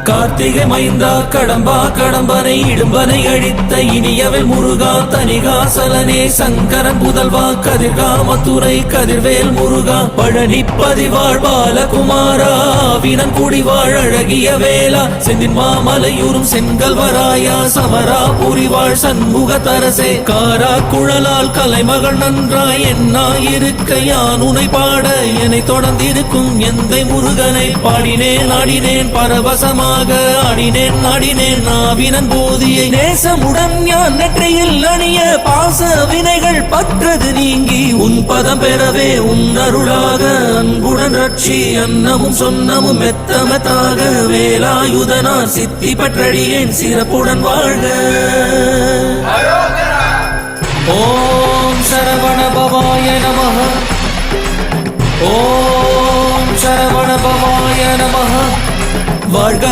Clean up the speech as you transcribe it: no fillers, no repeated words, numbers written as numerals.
கார்த்திகை மைந்தா கடம்பா கடம்பனை இடும்பனை அழித்த இனியவள் முருகா தனிகாசலனே சங்கரன் புதல்வா கதிர்கா மத்துரை கதிர்வேல் முருகா பழனி பதிவாழ் பாலகுமாரா வினன் குடிவாழ் அழகிய வேளா செந்தின் மாமலையூரும் செங்கல்வராயா சமரா புரிவாழ் சண்முக தரசே காரா குழலால் கலைமகள் நன்றாய் என்னாயிருக்க யான் உனை பாட என்னை தொடர்ந்திருக்கும் எந்தை முருகனை பாடினேன் ஆடினேன் பரவசமாக ஆடினேன் ஆடினேன் நாவினன் போதியை நேசமுடன் ஞான் நெற்றியில் அணிய பாச வினைகள் பற்றது நீங்கி உன் பதம் பெறவே உன் அருளாக அன்புடன் ரட்சி அன்னமும் சொன்னமும் மெத்தமத்தாக வேலாயுதனார் சித்தி பற்றடியேன் சிறப்புடன் வாழ்க. ஓம் சரவண பவாய நமஹ. ஓம் சரவண பவாய நமஹ. வாழ்க.